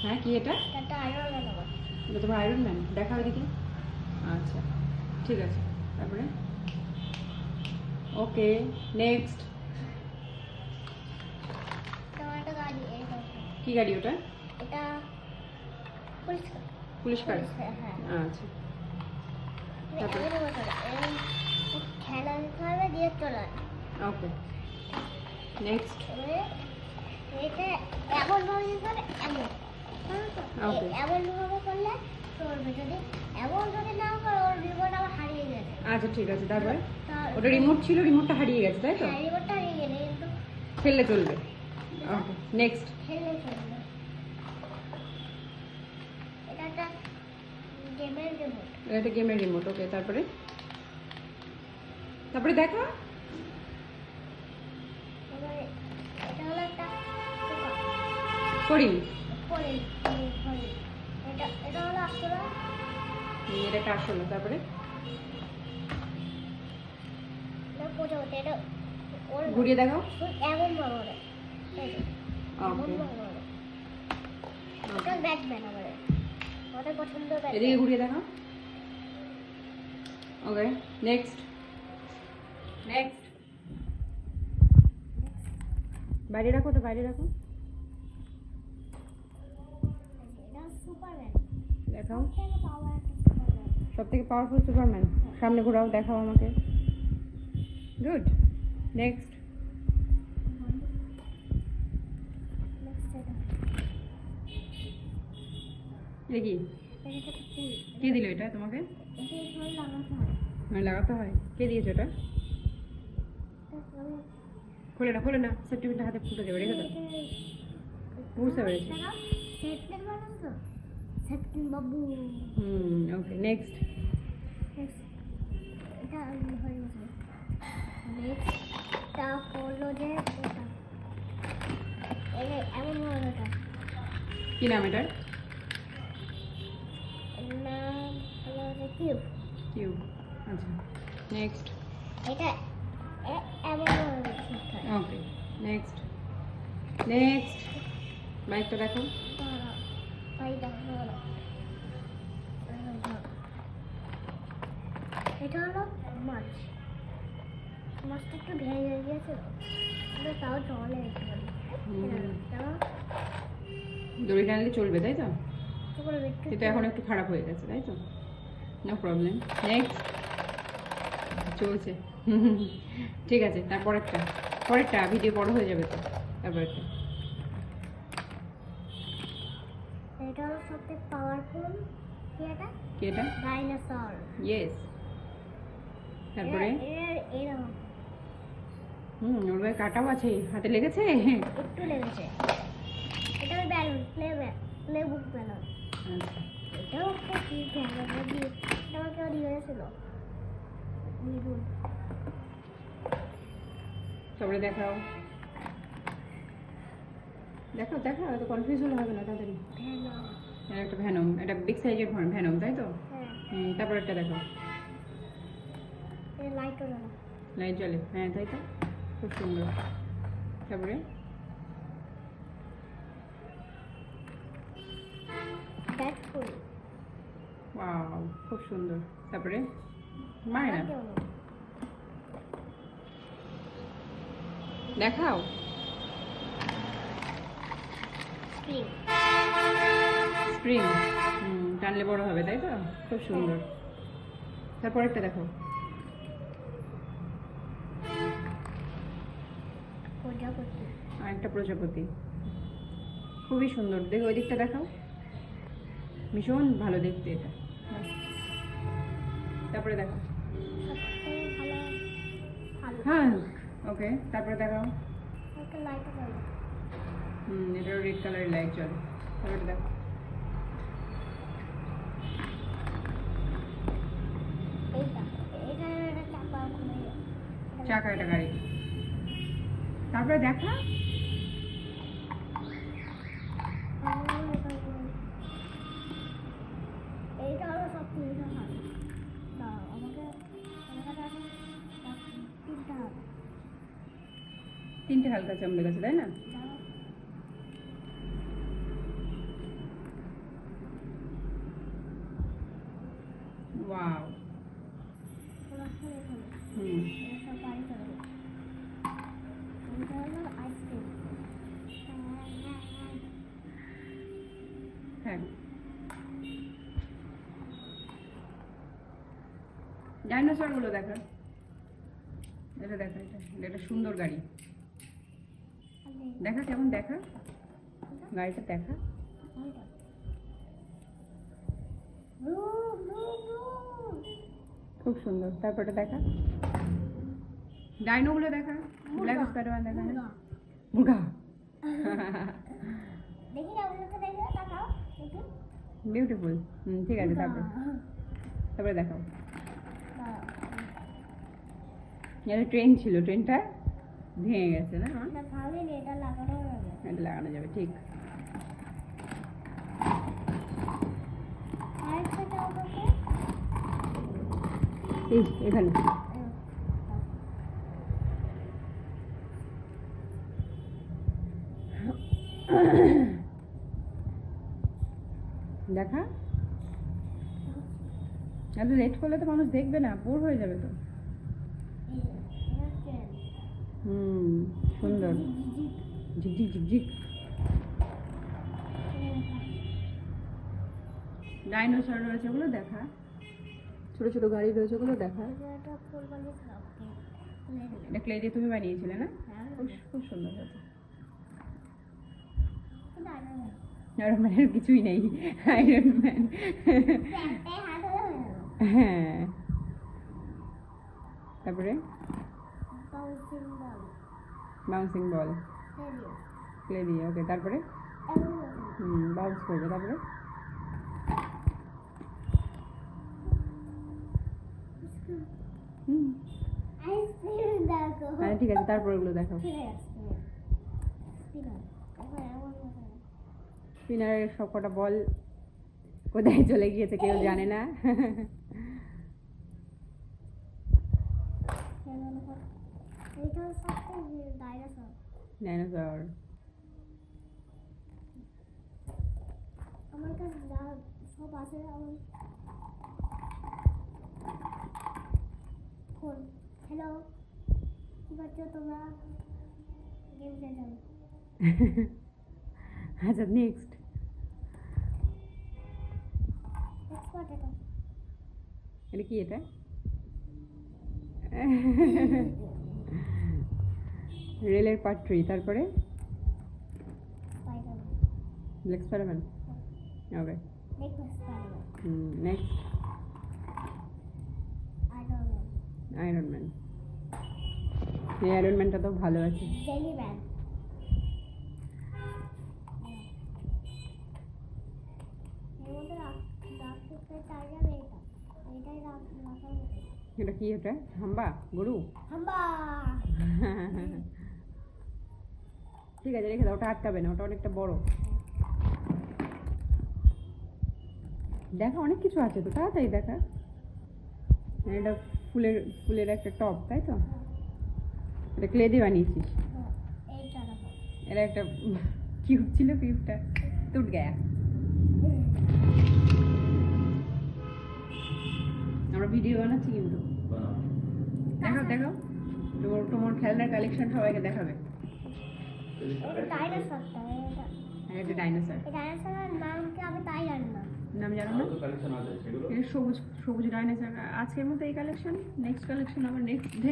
হ্যাঁ কি এটা? এটা আয়রন ম্যান হবে। এটা তোমার আয়রন ম্যান, দেখাও এদিকে। আচ্ছা ঠিক আছে, তারপরে ওকে নেক্সট। তোমার একটা গাড়ি এই দেখো। কি গাড়ি ওটা? এটা পুলিশ গাড়ি। পুলিশ গাড়ি। হ্যাঁ। আচ্ছা তারপরে খেলা দিতে হবে দিয়ে চলে। Okay next. এবারে এটা এমন ভাবে দিতে হবে এমন। ওকে এমন ভাবে করলে চলবে, যদি না করে ওর রিমোট আবার হারিয়ে যাবে। আচ্ছা ঠিক আছে, তারপরে ওটা রিমোট ছিল, রিমোটটা হারিয়ে গেছে তাই তো? হ্যাঁ, রিমোটটা হারিয়ে গেলে কিন্তু খেললে চলবে। Okay next. খেললে চলবে। এটা একটা গেমের রিমোট। এটা গেমের রিমোট। ওকে তারপরে তারপরে দেখা। এবারে এটা হলো একটা ফড়িং। ফড়িং। এটা হলো আসলে এটা একটা আসলো। তারপরে এটা প্রজাপতি। এটা ওর ঘুরিয়ে দেখাও। এমন বড় ওরে। এই যে এমন ওকে বড় ওরে। এটা ব্যাটম্যান আমাদের পছন্দ ব্যাটম্যান। এদিকে ঘুরিয়ে দেখাও। Okay next. নেক্সট বাইরে রাখো তো, বাইরে রাখো। এটা সুপারম্যান। দেখাও। পাওয়ার একটা সুপারম্যান। সব থেকে পাওয়ারফুল সুপারম্যান। সামনে ঘোরাও, দেখাও আমাকে। Good next. এটা কি? কে দিল এটা তোমাকে? লাগাতে হয়। কে দিয়েছে এটা? খোলে না, খোলে না, সেফটিপিনটা হাতে ফুটে যাবে, রেখে দাও। বুঝতে পেরেছি। বাবু ওকে নেক্সট। এটা হয়ে গেছে। নেক্সটটা হলো যে এটা এমন হলো এটা কি নাম এটার? নাম হলো যে কিউব। কিউব। আচ্ছা নেক্সট। এটা এমন হলো ওকে নেক্সট। নেক্সট বাইকটা দেখো। এটা হলো মাছ। মাছটা একটু ভেঙে গিয়েছে, কিন্তু তাও চলে একটু। দড়ি টানলে চলবে তাই তো? কিন্তু এখন একটু খারাপ হয়ে গেছে তাই তো? No problem. নেক্সট। চলছে। ঠিক আছে, তারপরেরটা। পরেরটা ভিডিও বড় হয়ে যাবে তো। তারপরেরটা এটা হলো সবথেকে পাওয়ারফুল। কি এটা? কি এটা? ডাইনোসর। ইয়েস। তারপরে এরকম ওর গায়ে কাটাও আছে, হাতে লেগেছে? একটু লেগেছে। এটা ব্যালুন, প্লে বুক ব্যালুন। আচ্ছা এটাও একটা কি ক্যামেরা দিয়ে এটা আমাকে দিয়েছিল। তারপরে দেখাও। দেখাও দেখাও, এত কনফিউজ হলে হবে না, তাড়াতাড়ি। এটা একটা ভ্যানম, এটা বিগ সাইজের ভ্যানম তাই তো? তারপর একটা দেখো। লাইট জ্বলে, হ্যাঁ তাই তো, খুব সুন্দর। তারপরে ওয়াও, খুব সুন্দর। তারপরে মানে না, দেখাও। স্প্রিং। টানলে বড় হবে তাই তো, খুব সুন্দর। তারপর একটা দেখো। আর একটা প্রজাপতি, খুবই সুন্দর। দেখো ওই দিকটা দেখাও, ভীষণ ভালো দেখতে এটা। তারপরে দেখো। হ্যাঁ ওকে, তারপরে দেখাও। এটাও রেড কালারের লাইট জ্বলে। তারপরে দেখো। চাকা, এটা গাড়ি। তারপরে দেখা। এইটা হলো সব তিনটা হাত। তিনটে হালকা চামড়ে গেছে তাই না? ওয়াও হুম হ্যাঁ ডাইনোসর গুলো দেখা, এটা দেখা, এটা একটা সুন্দর গাড়ি দেখা, কেমন দেখা গাড়িটা দেখা, খুব সুন্দর। তারপরে দেখা ডাইনো গুলো দেখা, ব্ল্যাক স্পাইডারম্যান দেখা, মুরগা বিউটিফুল। ঠিক আছে, তারপরে তারপরে দেখাও। এটা ট্রেন ছিল, ট্রেনটা ভেঙে গেছে না? এটা লাগানো যাবে, ঠিক। এই এখানে দেখা, এত লেট করলে তো মানুষ দেখবে না, বোর হয়ে যাবে তো। সুন্দর, ঝিকঝিক ঝিকঝিক। ডাইনোসর রয়েছে, ওগুলো দেখা, ছোট ছোট গাড়ি রয়েছে, ওগুলো দেখা। এটা ক্লে দিয়ে তুমি বানিয়েছিলে না? খুব সুন্দর হয়েছে। আয়রন ম্যানের কিছুই নেই, আয়রন ম্যান। হ্যাঁ, তারপরে বাউন্সিং বল ক্লে দিয়ে, ওকে। তারপরে বাউন্স করবে, তারপরে হ্যাঁ ঠিক আছে, তারপরে ওগুলো দেখো। স্পিনারের সব কটা বল কোথায় চলে গিয়েছে কেউ জানে না। ডাইনোসর আমার কাছে সব আছে। ফোন, হ্যালো, কি করছো তোমরা? গেম খেলছো? আচ্ছা, নেক্সট এটা কি? এটা রেলের পাট্রি। তারপরে black Spiderman, okay. Next iron man. এই আয়রন ম্যানটা তো ভালো আছে। এটা কি? এটা হাম্বা, গরু। ঠিক আছে, রেখে দাও, ওটা আটকাবে না, ওটা অনেকটা বড়। দেখা, অনেক কিছু আছে তো, তাড়াতাড়ি দেখা। এটা ফুলের একটা টপ, তাই তো? এটা ক্লে দিয়ে বানিয়েছিস? এটা একটা কিউব ছিল, কিউবটা টুট গয়া। আমরা ভিডিও বানাচ্ছি কিন্তু। দেখাও দেখাও, তোমার খেলনার কালেকশন সবাইকে দেখাবে। একটা ডাইনোসর, নাম জানো না? সবুজ সবুজ ডাইনোসর। আজকের মতো এই কালেকশন, নেক্সট কালেকশন আবার নেক্সট ডে।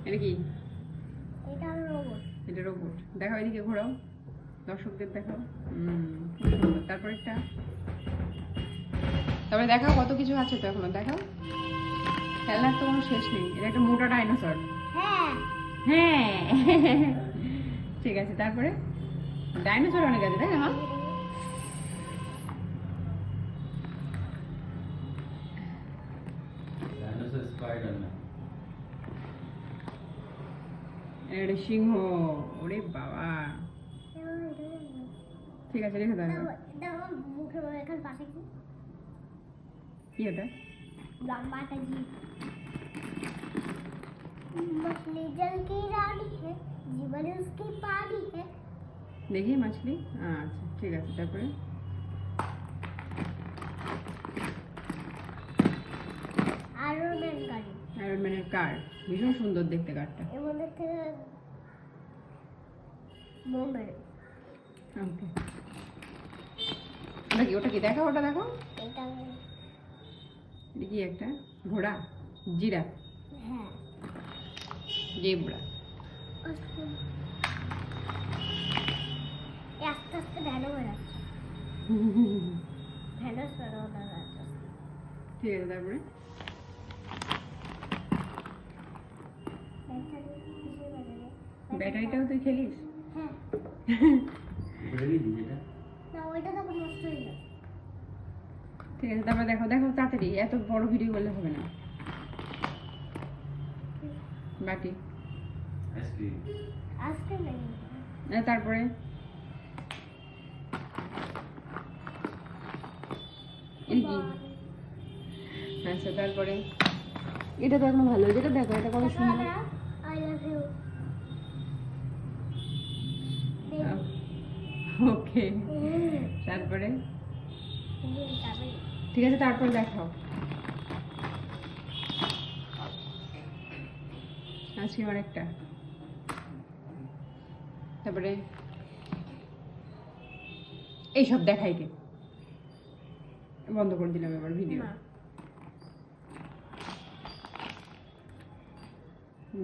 এটা কি? এটা রোবট। দেখাও, এদিকে ঘোরাও, দর্শকদের দেখাও। খুব সুন্দর। তারপরেরটা, তারপরে দেখাও, কত কিছু আছে তো এখনো। দেখাও, খেলনার তো কোনো শেষ নেই। এটা একটা মোটা ডাইনোসর। হ্যাঁ, ঠিক আছে। তারপরে ডাইনোসর অনেক আছে, তাই না? এটা সিংহ। ওরে বাবা, ঠিক আছে, রেখে দাও। কি এটা? मछली जल की रानी है, जीवन उसकी पानी है। দেখি মাছলি। আচ্ছা, ঠিক আছে। তারপরে ম্যান গাড়ি। আয়রন ম্যানের কার, ভীষণ সুন্দর দেখতে কারটা। এর মধ্যে থেকে বোম বেরোয়। ওকে, ওটা কি দেখো, ওটা দেখো, এটা এটা কি একটা ঘোড়া, জিরাফ, হ্যাঁ জেব্রা। আস্তে আস্তে আস্তে ভ্যানও বেরোচ্ছে। ভ্যানও সরো না যাচ্ছে। ঠিক আছে, তারপরে ব্যাটারিটাও তুই খেলিস? হ্যাঁ না, ওইটা তো নষ্ট হয়ে যায়। ঠিক আছে, তারপরে দেখো দেখো তাড়াতাড়ি, এত বড় ভিডিও করলে হবে না। বাটি, আজকে নেই। তারপরে এই কি? আচ্ছা, তারপরে এটা তো এখন ভালো, যেটা দেখো, এটা কত সুন্দর। I love you. ওকে, তারপরে ঠিক আছে, তারপরে দেখাও। আজকে অনেকটা, তারপরে এইসব দেখাই কে? বন্ধ করে দিলাম এবার ভিডিও।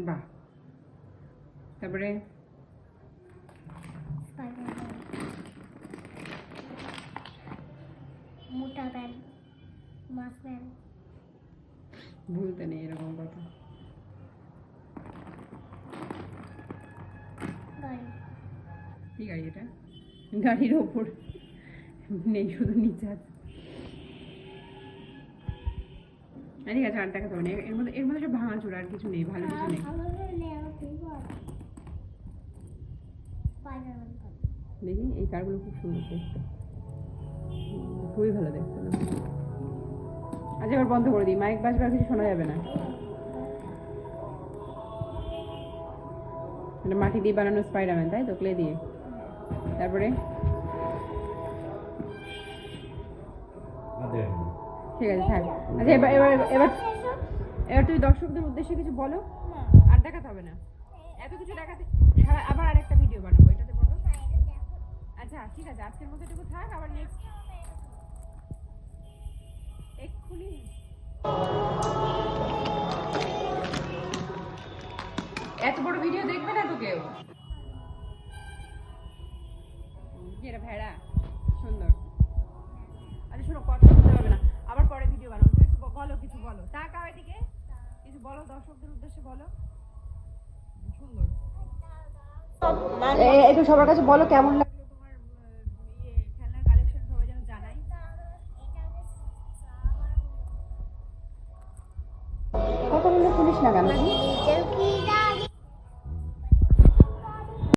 বাহ, তারপরে মোটা প্যান, মাছ প্যান, ভুলতে নেই এরকম কথা। গাড়ি। কি গাড়ি এটা? গাড়ির ওপর নেই, শুধু নিচে আছে। ঠিক আছে, আর দেখাতে হবে না। এর মধ্যে সব ভাঙা চোরা, আর কিছু নেই, ভালো কিছু নেই। দেখি, এই কারগুলো খুব সুন্দর দেখতে, খুবই ভালো দেখতে না। আচ্ছা, এবার বন্ধ করে দিই, মাইক বাজবে, আর কিছু শোনা যাবে না। এটা মাটি দিয়ে বানানো স্পাইডারম্যান, তাই তো, ক্লে দিয়ে। তারপরে ঠিক আছে, থাক। আচ্ছা, এবার এবার এবার এবার তুই দর্শকদের উদ্দেশ্যে কিছু বলো। আর দেখাতে হবে না, এত কিছু দেখাতে, আবার আরেকটা ভিডিও বানাবো, এটাতে বলো। আচ্ছা, ঠিক আছে, আজকের মতো এটুকু থাক, আবার নেক্সট এক্ষুনি। এত বড় ভিডিও দেখবে না তো কেউ। এটা ভেড়া, সুন্দর। আচ্ছা শোনো, কথা বলতে হবে না, আবার পরে ভিডিও বানাবো। তুমি একটু বলো, কিছু বলো, তাকাও এদিকে, কিছু বলো দর্শকদের উদ্দেশ্যে, বলো। সুন্দর, একটু সবার কাছে বলো কেমন লাগলো তোমার খেলনার কালেকশন, সবাই যেন জানাই। কথা বললে শুনিস না কেন?